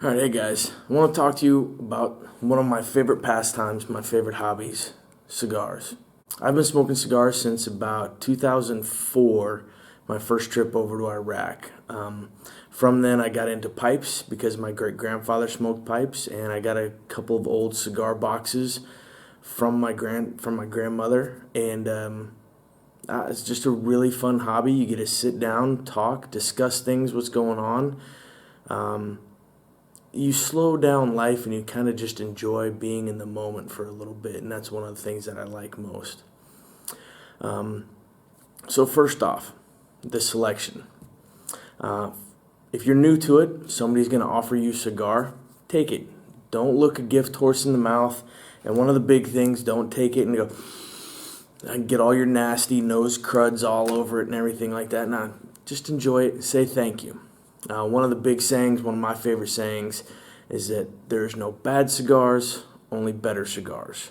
Alright, hey guys, I want to talk to you about one of my favorite pastimes, my favorite hobbies, cigars. I've been smoking cigars since about 2004, my first trip over to Iraq. From then I got into pipes because my great-grandfather smoked pipes, and I got a couple of old cigar boxes from my grandmother, and it's just a really fun hobby. You get to sit down, talk, discuss things, what's going on. You slow down life and you kind of just enjoy being in the moment for a little bit, and that's one of the things that I like most. So first off, the selection. If you're new to it, somebody's going to offer you a cigar, take it. Don't look a gift horse in the mouth. And one of the big things, don't take it and go and get all your nasty nose cruds all over it and everything like that. Nah, just enjoy it and say thank you. One of the big sayings, one of my favorite sayings, is that there's no bad cigars, only better cigars.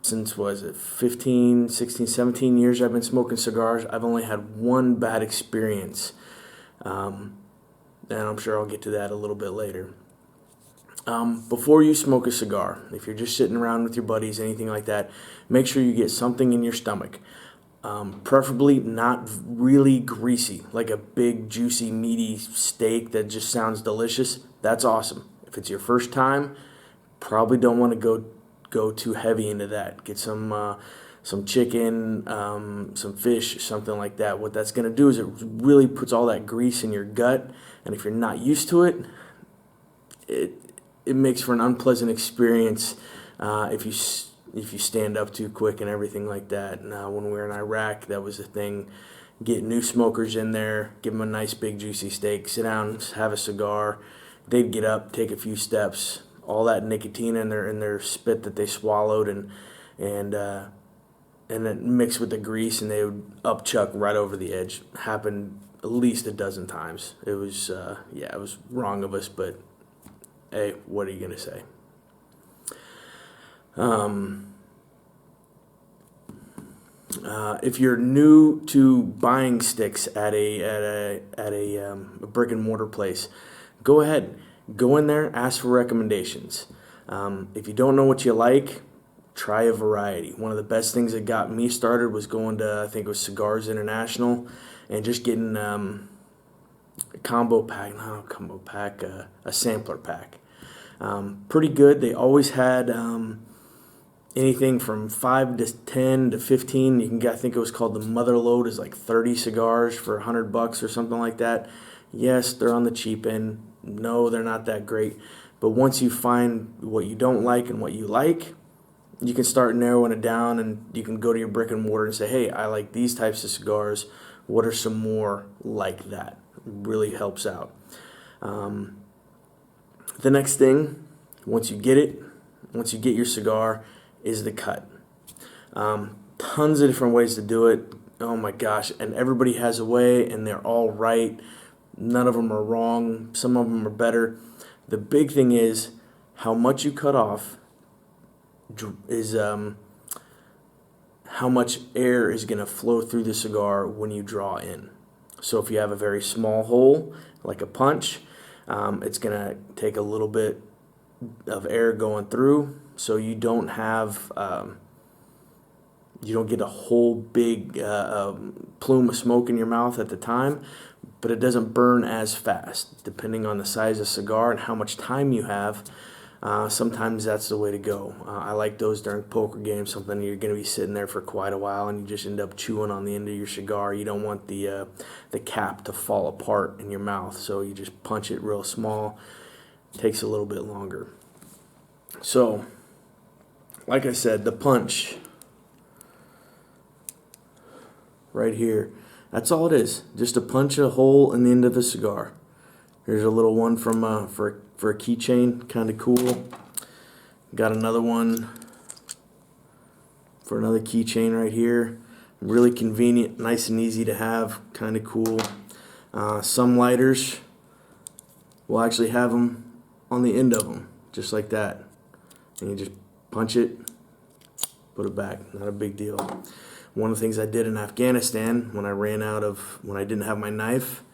Since, 15, 16, 17 years I've been smoking cigars, I've only had one bad experience. And I'm sure I'll get to that a little bit later. Before you smoke a cigar, if you're just sitting around with your buddies, anything like that, make sure you get something in your stomach. Preferably not really greasy, like a big, juicy, meaty steak that just sounds delicious. That's awesome. If it's your first time, probably don't want to go too heavy into that. Get some chicken, some fish, something like that. What that's going to do is it really puts all that grease in your gut, and if you're not used to it, it makes for an unpleasant experience if you stand up too quick and everything like that. Now, when we were in Iraq, that was the thing. Get new smokers in there, give them a nice big juicy steak, sit down, have a cigar. They'd get up, take a few steps, all that nicotine in their spit that they swallowed, and then mix with the grease, and they would upchuck right over the edge. Happened at least a dozen times. It was it was wrong of us, but hey, what are you gonna say? If you're new to buying sticks at a brick and mortar place, go ahead, go in there, ask for recommendations. If you don't know what you like, try a variety. One of the best things that got me started was going to, I think it was Cigars International, and just getting a sampler pack. Pretty good. They always had anything from 5 to 10 to 15. You can get, I think it was called the Mother Load, is like 30 cigars for $100 or something like that. Yes, they're on the cheap end. No, they're not that great. But once you find what you don't like and what you like, you can start narrowing it down, and you can go to your brick and mortar and say, hey, I like these types of cigars. What are some more like that? It really helps out. The next thing, once you get your cigar, is the cut. Tons of different ways to do it. Oh my gosh, and everybody has a way, and they're all right. None of them are wrong. Some of them are better. The big thing is how much you cut off is how much air is going to flow through the cigar when you draw in. So if you have a very small hole, like a punch, it's going to take a little bit of air going through, so you don't have you don't get a whole big plume of smoke in your mouth at the time, but it doesn't burn as fast. Depending on the size of cigar and how much time you have, sometimes that's the way to go. I like those during poker games, something you're going to be sitting there for quite a while and you just end up chewing on the end of your cigar. You don't want the cap to fall apart in your mouth, so you just punch it real small. It takes a little bit longer. So, like I said, the punch right here, that's all it is. Just to punch a hole in the end of the cigar. Here's a little one from for a keychain, kind of cool. Got another one for another keychain right here. Really convenient, nice and easy to have, kind of cool. Some lighters will actually have them on the end of them, just like that. And you just punch it, put it back. Not a big deal. One of the things I did in Afghanistan when I didn't have my knife,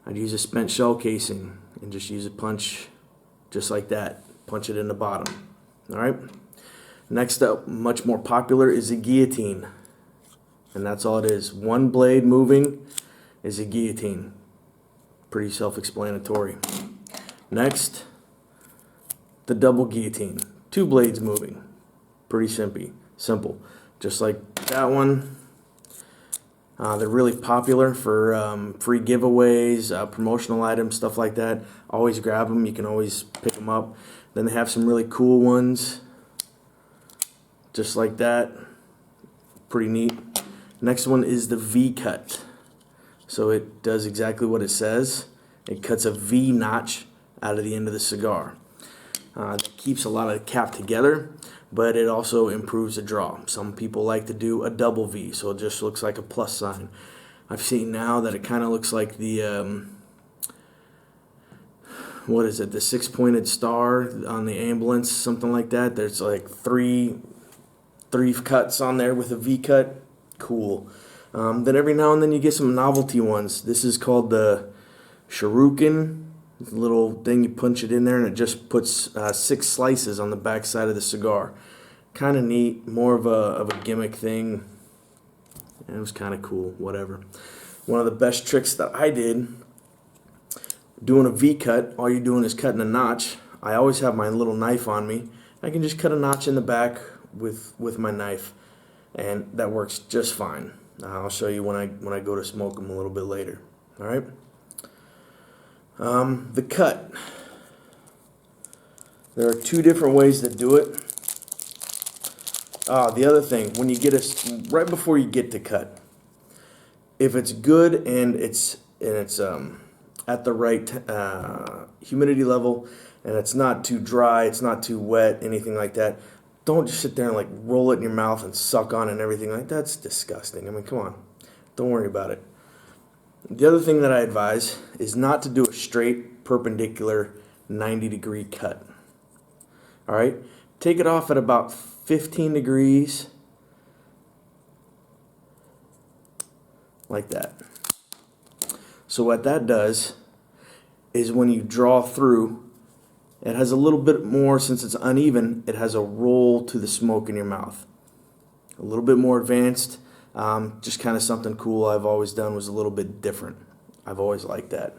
I'd use a spent shell casing and just use a punch just like that. Punch it in the bottom. Alright? Next up, much more popular, is a guillotine. And that's all it is. One blade moving is a guillotine. Pretty self-explanatory. Next, the double guillotine. Two blades moving. Pretty simple. Just like that one. They're really popular for free giveaways, promotional items, stuff like that. Always grab them. You can always pick them up. Then they have some really cool ones. Just like that. Pretty neat. Next one is the V-cut. So it does exactly what it says. It cuts a V notch out of the end of the cigar. That keeps a lot of the cap together, but it also improves the draw. Some people like to do a double V, so it just looks like a plus sign. I've seen now that it kind of looks like the what is it, the six-pointed star on the ambulance, something like that. There's like three cuts on there with a V cut. Cool. Then every now and then you get some novelty ones. This is called the Shuriken. It's a little thing, you punch it in there and it just puts 6 slices on the back side of the cigar. Kind of neat, more of a gimmick thing. And it was kind of cool, whatever. One of the best tricks that I did, doing a V-cut, all you're doing is cutting a notch. I always have my little knife on me. I can just cut a notch in the back with my knife, and that works just fine. I'll show you when I go to smoke them a little bit later. All right. The cut. There are 2 different ways to do it. The other thing, when you get right before you get to cut, if it's good and it's at the right humidity level, and it's not too dry, it's not too wet, anything like that, don't just sit there and like roll it in your mouth and suck on it and everything. Like, that's disgusting. I mean, come on, don't worry about it. The other thing that I advise is not to do a straight perpendicular 90-degree cut. All right, take it off at about 15 degrees, like that. So what that does is when you draw through, it has a little bit more, since it's uneven, it has a roll to the smoke in your mouth. A little bit more advanced, just kind of something cool I've always done, was a little bit different. I've always liked that.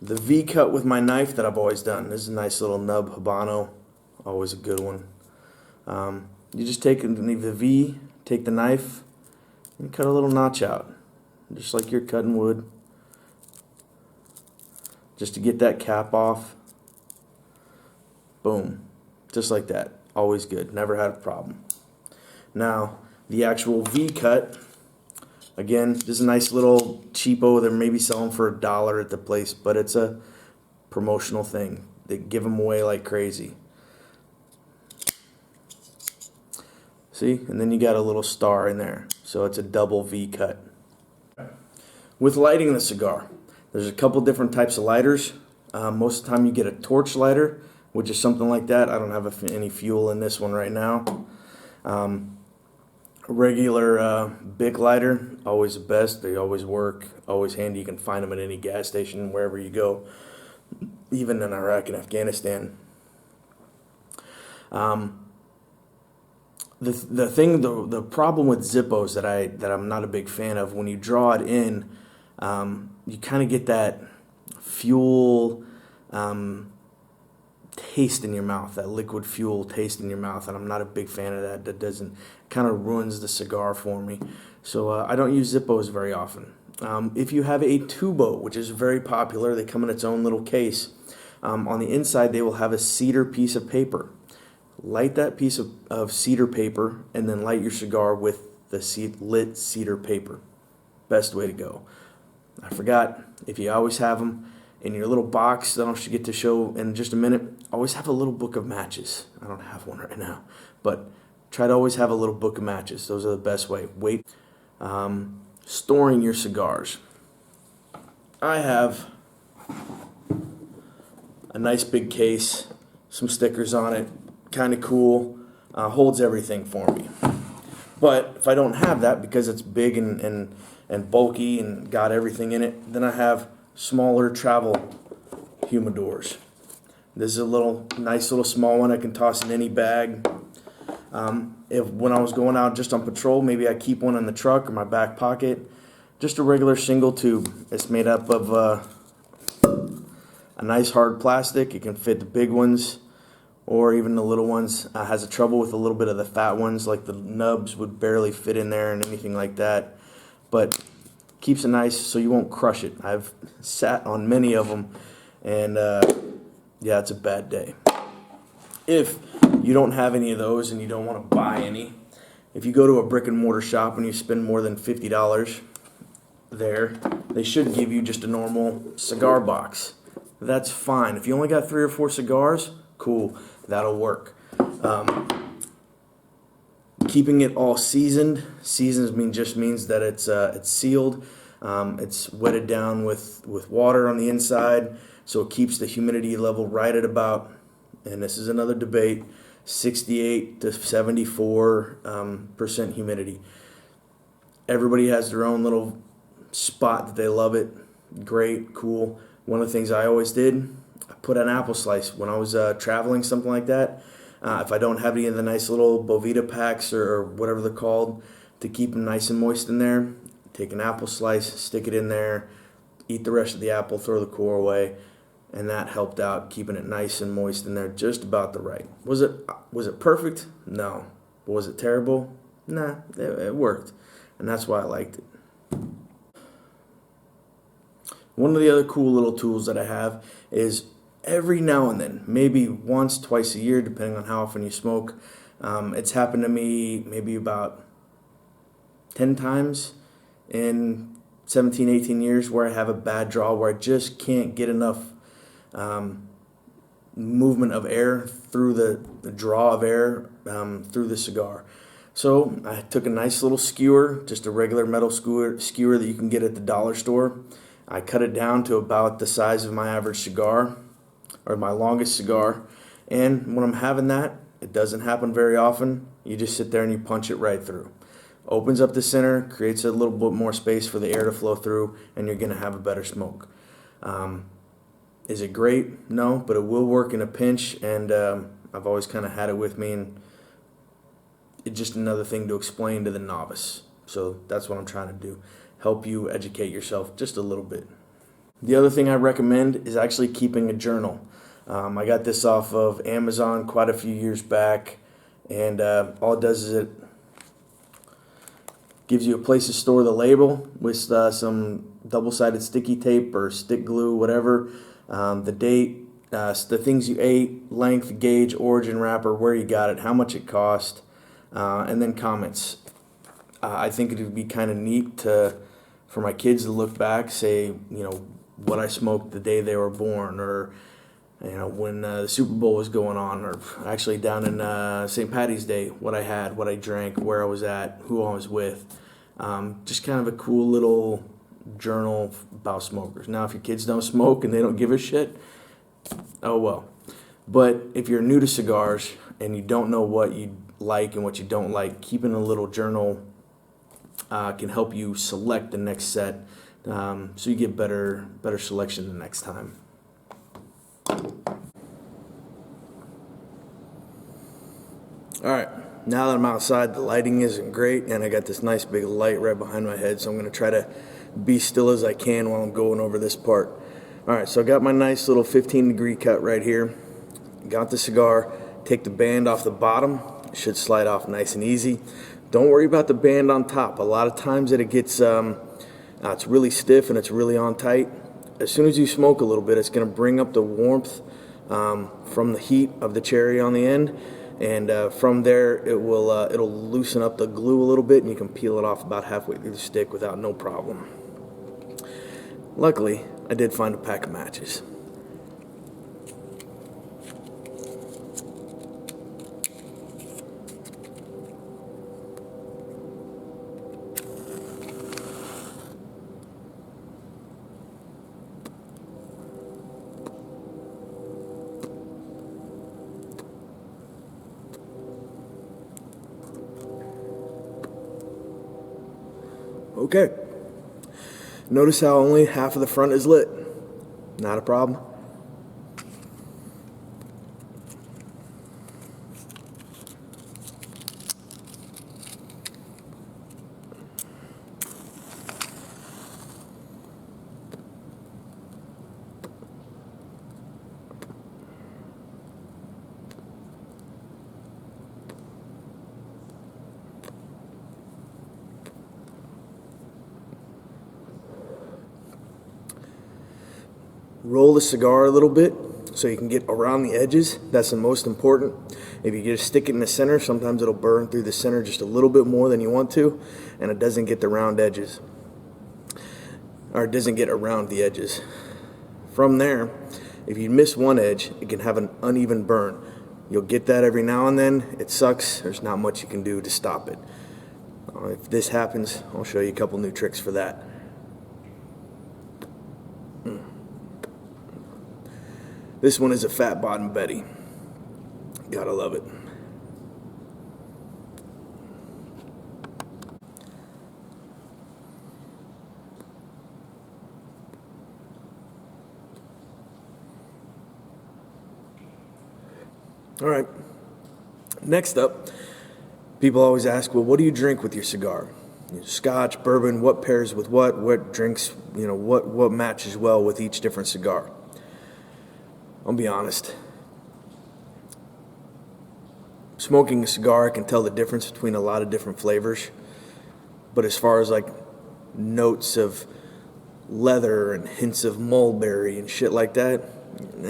The V-cut with my knife that I've always done. This is a nice little nub Habano, always a good one. You just take the V, take the knife, and cut a little notch out, just like you're cutting wood, just to get that cap off. Boom, just like that. Always good, never had a problem. Now, the actual V-cut, again, this is a nice little cheapo. They're maybe selling for $1 at the place, but it's a promotional thing. They give them away like crazy. See, and then you got a little star in there, so it's a double V cut. With lighting the cigar, there's a couple different types of lighters. Most of the time you get a torch lighter, which is something like that. I don't have any fuel in this one right now. A regular Bic lighter, always the best. They always work, always handy. You can find them at any gas station, wherever you go, even in Iraq and Afghanistan. The problem with Zippos that I'm not a big fan of, when you draw it in, you kind of get that fuel taste in your mouth, that liquid fuel taste in your mouth, and I'm not a big fan of that. That kind of ruins the cigar for me. So I don't use Zippos very often. If you have a tubo, which is very popular, they come in its own little case. On the inside, they will have a cedar piece of paper. Light that piece of cedar paper and then light your cigar with the lit cedar paper. Best way to go. I forgot, if you always have them in your little box that I'll get to show in just a minute, always have a little book of matches. I don't have one right now, but try to always have a little book of matches. Those are the best way. Storing your cigars. I have a nice big case, some stickers on it. Kind of cool, holds everything for me. But if I don't have that, because it's big and bulky and got everything in it, then I have smaller travel humidors. This is a nice little small one I can toss in any bag. If when I was going out just on patrol, maybe I keep one in the truck or my back pocket. Just a regular single tube. It's made up of a nice hard plastic. It can fit the big ones or even the little ones. Has a trouble with a little bit of the fat ones, like the nubs would barely fit in there and anything like that. But keeps it nice so you won't crush it. I've sat on many of them, and yeah, it's a bad day. If you don't have any of those and you don't want to buy any, if you go to a brick and mortar shop and you spend more than $50 there, they should give you just a normal cigar box. That's fine. If you only got 3 or 4 cigars, cool, that'll work. Keeping it all seasoned. Seasons just means that it's sealed. It's wetted down with water on the inside, so it keeps the humidity level right at about, and this is another debate, 68 to 74% humidity. Everybody has their own little spot that they love it. Great, cool. One of the things I always did, I put an apple slice when I was traveling, something like that. If I don't have any of the nice little Bovita packs or whatever they're called to keep them nice and moist in there, take an apple slice, stick it in there, eat the rest of the apple, throw the core away, and that helped out keeping it nice and moist in there, just about the right. Was it perfect? No. Was it terrible? Nah, it worked, and that's why I liked it. One of the other cool little tools that I have is every now and then, maybe once, twice a year, depending on how often you smoke. It's happened to me maybe about 10 times in 17, 18 years where I have a bad draw, where I just can't get enough movement of air through the draw of air through the cigar. So I took a nice little skewer, just a regular metal skewer that you can get at the dollar store. I cut it down to about the size of my average cigar, or my longest cigar. And when I'm having that, it doesn't happen very often. You just sit there and you punch it right through. Opens up the center, creates a little bit more space for the air to flow through, and you're going to have a better smoke. Is it great? No, but it will work in a pinch, and I've always kind of had it with me, and it's just another thing to explain to the novice. So that's what I'm trying to do. Help you educate yourself just a little bit. The other thing I recommend is actually keeping a journal. I got this off of Amazon quite a few years back, and all it does is it gives you a place to store the label with some double-sided sticky tape or stick glue, whatever, the date, the things you ate, length, gauge, origin wrapper, where you got it, how much it cost, and then comments. I think it would be kind of neat for my kids to look back, say, what I smoked the day they were born, or when the Super Bowl was going on, or actually down in St. Patty's Day, what I had, what I drank, where I was at, who I was with. Just kind of a cool little journal about smokers. Now, if your kids don't smoke and they don't give a shit, oh well. But if you're new to cigars and you don't know what you like and what you don't like, keeping a little journal can help you select the next set, so you get better selection the next time. Alright, now that I'm outside, the lighting isn't great, and I got this nice big light right behind my head, so I'm going to try to be still as I can while I'm going over this part. Alright, so I got my nice little 15-degree cut right here. Got the cigar, take the band off the bottom. It should slide off nice and easy. Don't worry about the band on top. A lot of times that it gets, it's really stiff and it's really on tight. As soon as you smoke a little bit, it's going to bring up the warmth from the heat of the cherry on the end, and from there it'll loosen up the glue a little bit, and you can peel it off about halfway through the stick without no problem. Luckily, I did find a pack of matches. Okay. Notice how only half of the front is lit. Not a problem. Roll the cigar a little bit so you can get around the edges. That's the most important. If you just stick it in the center, sometimes it'll burn through the center just a little bit more than you want to, and it doesn't get the round edges, or it doesn't get around the edges. From there, if you miss one edge, it can have an uneven burn. You'll get that every now and then. It sucks. There's not much you can do to stop it. If this happens, I'll show you a couple new tricks for that. This one is a fat bottom Betty. Gotta love it. All right. Next up, people always ask, well, what do you drink with your cigar? Scotch, bourbon, what pairs with what drinks, what matches well with each different cigar? I'll be honest. Smoking a cigar, I can tell the difference between a lot of different flavors. But as far as like notes of leather and hints of mulberry and shit like that,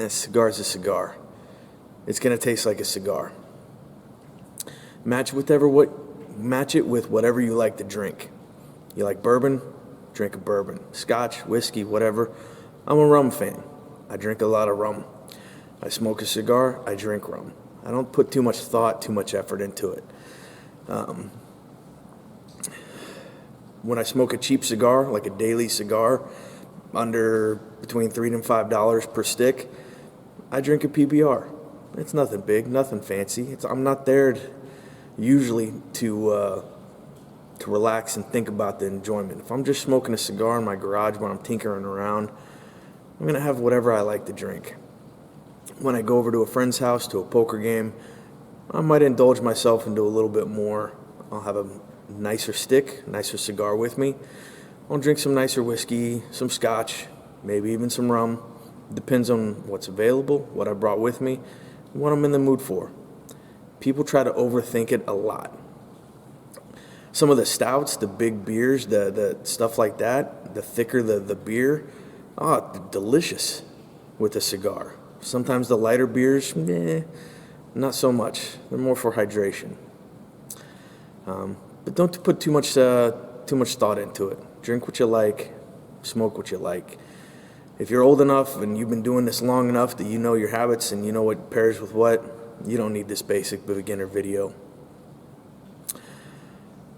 cigar's a cigar. It's gonna taste like a cigar. Match it with whatever you like to drink. You like bourbon? Drink a bourbon. Scotch, whiskey, whatever. I'm a rum fan. I drink a lot of rum. I smoke a cigar, I drink rum. I don't put too much thought, too much effort into it. When I smoke a cheap cigar, like a daily cigar, between $3 and $5 per stick, I drink a PBR. It's nothing big, nothing fancy. I'm not there usually to relax and think about the enjoyment. If I'm just smoking a cigar in my garage when I'm tinkering around, I'm going to have whatever I like to drink. When I go over to a friend's house, to a poker game, I might indulge myself into a little bit more. I'll have a nicer stick, nicer cigar with me. I'll drink some nicer whiskey, some scotch, maybe even some rum. Depends on what's available, what I brought with me, and what I'm in the mood for. People try to overthink it a lot. Some of the stouts, the big beers, the stuff like that, the thicker the beer, delicious with a cigar. Sometimes the lighter beers, not so much. They're more for hydration. But don't put too much thought into it. Drink what you like, smoke what you like. If you're old enough and you've been doing this long enough that you know your habits and you know what pairs with what, you don't need this basic beginner video.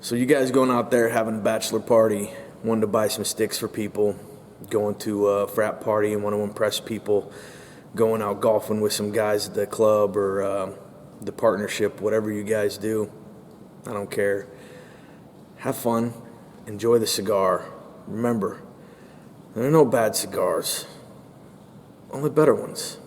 So you guys going out there having a bachelor party, wanting to buy some sticks for people, going to a frat party and want to impress people, going out golfing with some guys at the club or the partnership, whatever you guys do, I don't care. Have fun. Enjoy the cigar. Remember, there are no bad cigars, only better ones.